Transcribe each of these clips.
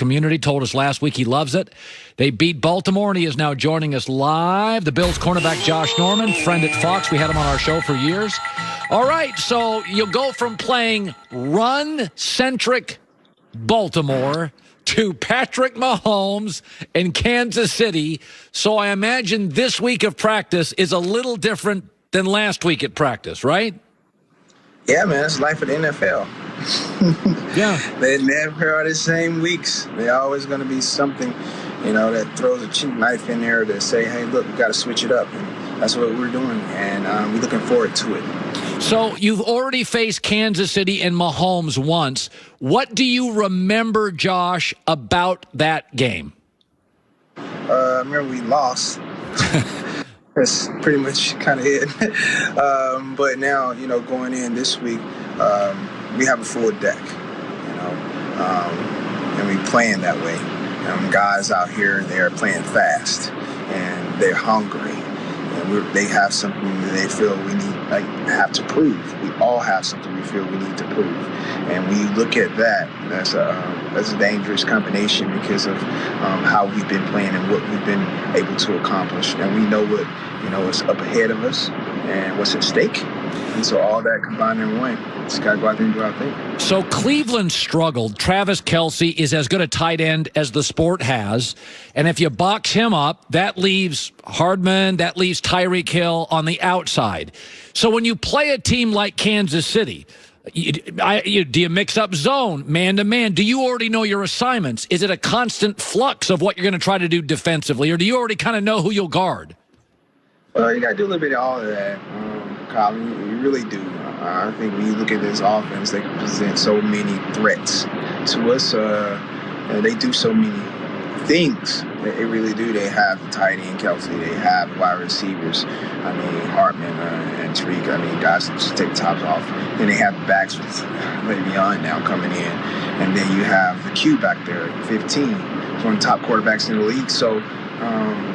community told us last week he loves it. They beat Baltimore, and he is now joining us live. The Bills cornerback Josh Norman, friend at Fox. We had him on our show for years. All right, so you'll go from playing run-centric Baltimore to Patrick Mahomes in Kansas City. So I imagine this week of practice is a little different than last week at practice, right? Yeah, man, it's life of the NFL. Yeah. They never are the same weeks. They're always going to be something, that throws a cheap knife in there to say, hey, look, we got to switch it up. And that's what we're doing, and we're looking forward to it. So you've already faced Kansas City and Mahomes once. What do you remember, Josh, about that game? I remember we lost. That's pretty much kind of it. But now, going in this week, we have a full deck, and we playing that way. Guys out here, they're playing fast, and they're hungry, and they have something that they feel we need, have to prove. We all have something we feel we need to prove, and when you look at that, that's a dangerous combination because of how we've been playing and what we've been able to accomplish, and we know what is up ahead of us and what's at stake. And so all that combined in one, just got to go out there and do our thing. So Cleveland struggled. Travis Kelce is as good a tight end as the sport has. And if you box him up, that leaves Hardman, that leaves Tyreek Hill on the outside. So when you play a team like Kansas City, do you mix up zone, man-to-man? Do you already know your assignments? Is it a constant flux of what you're going to try to do defensively, or do you already kind of know who you'll guard? Well, you got to do a little bit of all of that, Colin. You really do. I think when you look at this offense, they present so many threats to us. They do so many things. They really do. They have the tight end, Kelce. They have wide receivers. Hartman and Tariq. Guys that just take the tops off. Then they have the backs with Le'Veon now coming in. And then you have the Q back there at 15. He's one of the top quarterbacks in the league. So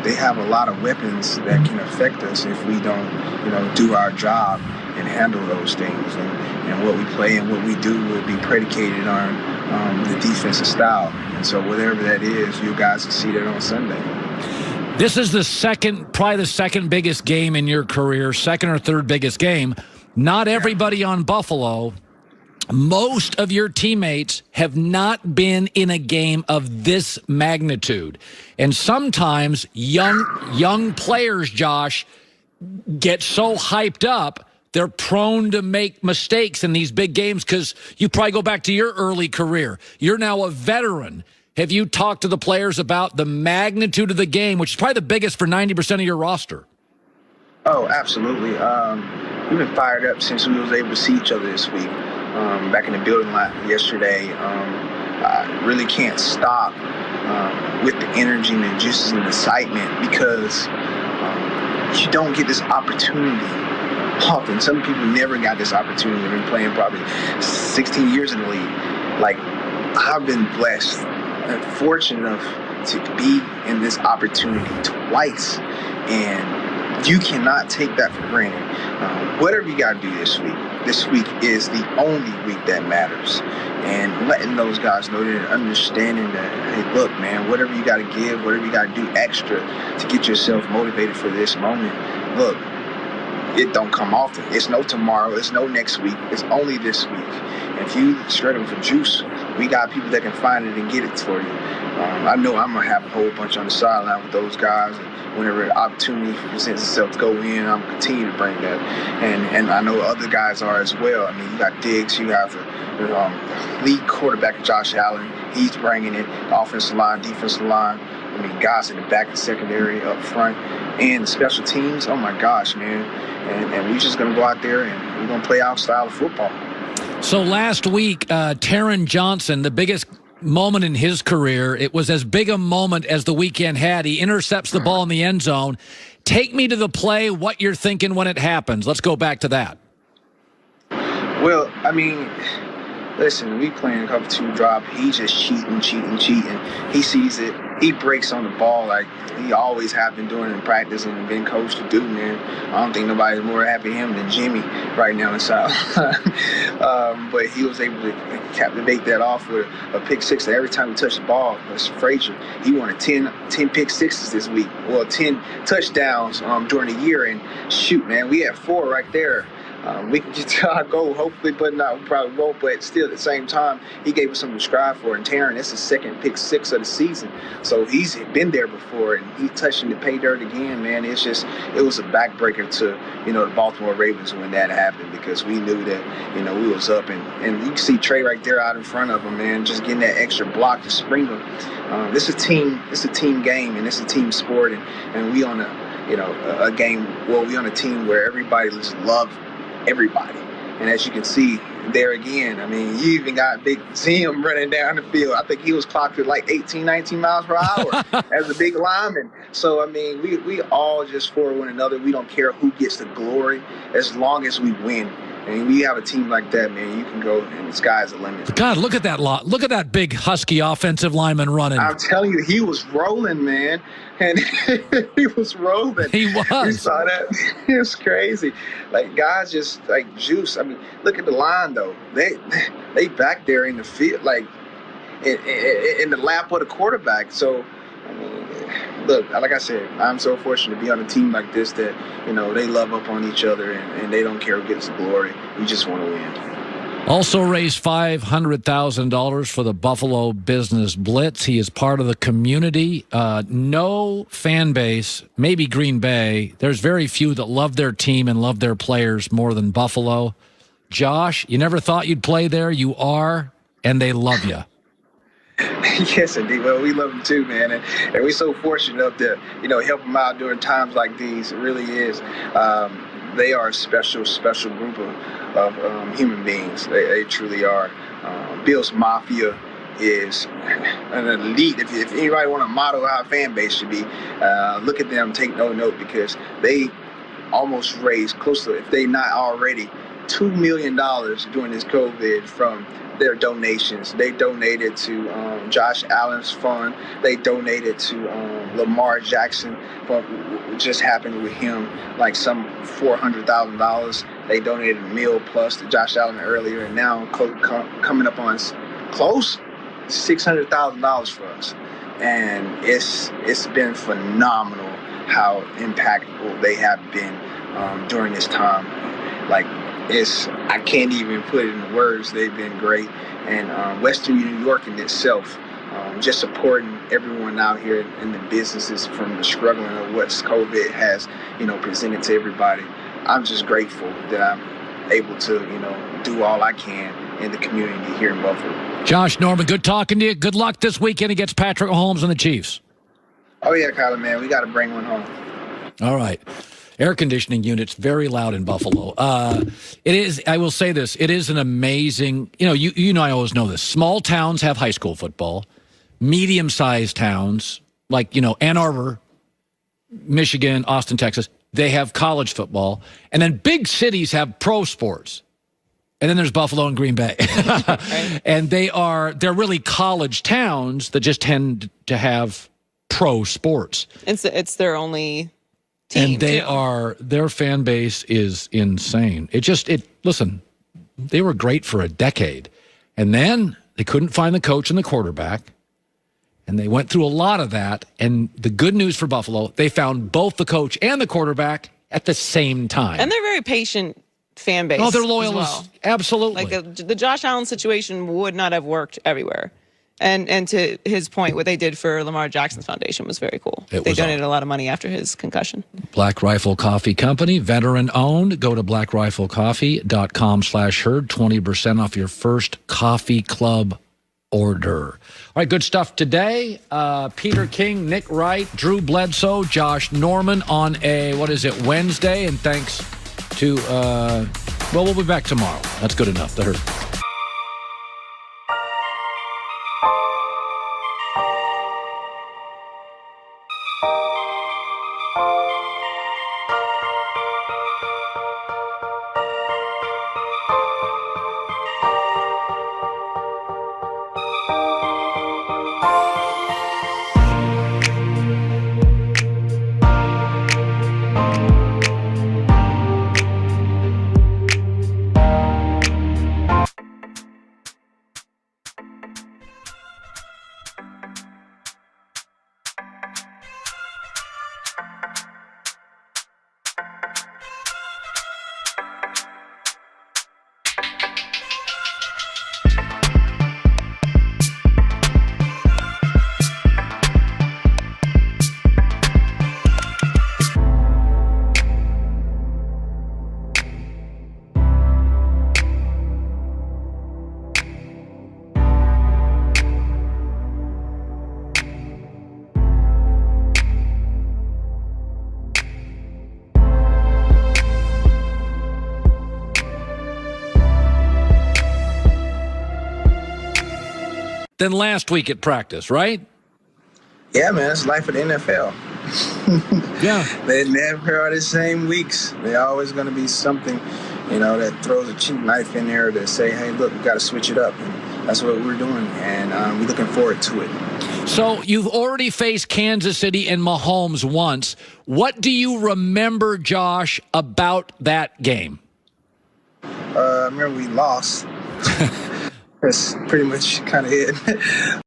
they have a lot of weapons that can affect us if we don't, do our job and handle those things. And what we play and what we do will be predicated on the defensive style. And so whatever that is, you guys can see that on Sunday. This is probably the second biggest game in your career, second or third biggest game. Not everybody on Buffalo. Most of your teammates have not been in a game of this magnitude. And sometimes young players, Josh, get so hyped up, they're prone to make mistakes in these big games because you probably go back to your early career. You're now a veteran. Have you talked to the players about the magnitude of the game, which is probably the biggest for 90% of your roster? Oh, absolutely. We've been fired up since we was able to see each other this week. Back in the building lot yesterday, I really can't stop with the energy and the juices and excitement because you don't get this opportunity often. Some people never got this opportunity. They've been playing probably 16 years in the league. I've been blessed and fortunate enough to be in this opportunity twice, and you cannot take that for granted. Whatever you got to do this week is the only week that matters. And letting those guys know that, understanding that, hey, look, man, whatever you got to give, whatever you got to do extra to get yourself motivated for this moment, look, it don't come often. It's no tomorrow. It's no next week. It's only this week. And if you struggling for juice, we got people that can find it and get it for you. I know I'm going to have a whole bunch on the sideline with those guys. And whenever an opportunity presents itself to go in, I'm going to continue to bring that. And I know other guys are as well. You got Diggs. You have the lead quarterback, Josh Allen. He's bringing it. The offensive line, defensive line. Guys in the back and secondary, up front, and the special teams. Oh, my gosh, man. And we're just going to go out there and we're going to play our style of football. So last week, Taron Johnson, the biggest moment in his career, it was as big a moment as the weekend had. He intercepts the ball in the end zone. Take me to the play, what you're thinking when it happens. Let's go back to that. Well, listen, we playing a cover two drop. He's just cheating. He sees it. he breaks on the ball like he always have been doing in practice and been coached to do, man. I don't think nobody's more happy with him than Jimmy right now in South. But he was able to captivate that off with a pick six every time he touched the ball. That's Frazier. He wanted 10 pick sixes this week. Well, 10 touchdowns during the year. And shoot, man, we had 4 right there. We can get to our goal, hopefully, but not, we probably won't. But still, at the same time, he gave us something to strive for. And Taryn, that's his second pick six of the season. So he's been there before, and he touching the pay dirt again, man. It was a backbreaker to, the Baltimore Ravens when that happened, because we knew that, we was up. And you can see Trey right there out in front of him, man, just getting that extra block to spring him. It's a team game, and it's a team sport. And we on a game, we on a team where everybody just loves everybody. And as you can see there again, I mean, you even got Big Zim running down the field. I think he was clocked at like 18, 19 miles per hour as a big lineman. So, I mean, we all just for one another. We don't care who gets the glory as long as we win. And we have a team like that, man. You can go, and the sky's the limit. God, look at that lot. Look at that big, husky offensive lineman running. I'm telling you, he was rolling, man. And he was rolling. He was. You saw that? It was crazy. Like, guys just, like, juice. I mean, look at the line, though. They back there in the field, like, in the lap of the quarterback. So, I mean, look, like I said, I'm so fortunate to be on a team like this that, they love up on each other and they don't care who gets the glory. We just want to win. Also raised $500,000 for the Buffalo Business Blitz. He is part of the community. No fan base, maybe Green Bay. There's very few that love their team and love their players more than Buffalo. Josh, you never thought you'd play there. You are, and they love you. Yes, indeed. Well, we love them too, man, and we're so fortunate to, help them out during times like these. It really is. They are a special group of human beings. They truly are. Bills Mafia is an elite. If anybody want to model how a fan base should be, look at them. Take no note, because they almost raised close to, if they not already, $2 million during this COVID from their donations. They donated to Josh Allen's fund. They donated to Lamar Jackson, but what just happened with him, like some $400,000. They donated a meal plus to Josh Allen earlier, and now coming up on close $600,000 for us. And it's been phenomenal how impactful they have been during this time. Like, I can't even put it in words. They've been great. And Western New York in itself, just supporting everyone out here in the businesses from the struggling of what COVID has, presented to everybody. I'm just grateful that I'm able to, do all I can in the community here in Buffalo. Josh Norman, good talking to you. Good luck this weekend against Patrick Mahomes and the Chiefs. Oh, yeah, Colin, man. We got to bring one home. All right. Air conditioning units, very loud in Buffalo. It is, I will say this, it is an amazing, I always know this. Small towns have high school football. Medium-sized towns, like, Ann Arbor, Michigan, Austin, Texas, they have college football. And then big cities have pro sports. And then there's Buffalo and Green Bay. Right. And they're really college towns that just tend to have pro sports. It's their only team. And their fan base is insane. Listen, they were great for a decade. And then they couldn't find the coach and the quarterback. And they went through a lot of that. And the good news for Buffalo, they found both the coach and the quarterback at the same time. And they're very patient fan base. Oh, they're loyalists. Well. Absolutely. Like the Josh Allen situation would not have worked everywhere. And to his point, what they did for Lamar Jackson's foundation was very cool. They donated a lot of money after his concussion. Black Rifle Coffee Company, veteran owned. Go to blackriflecoffee.com/herd, 20% off your first coffee club order. All right, good stuff today. Peter King, Nick Wright, Drew Bledsoe, Josh Norman on Wednesday. And thanks to, we'll be back tomorrow. That's good enough. The Herd. than last week at practice, right? Yeah, man, it's life of the NFL. Yeah. They never are the same weeks. They're always going to be something, that throws a cheap knife in there to say, hey, look, we got to switch it up. And that's what we're doing, and we're looking forward to it. So you've already faced Kansas City and Mahomes once. What do you remember, Josh, about that game? I remember we lost. That's pretty much kind of it.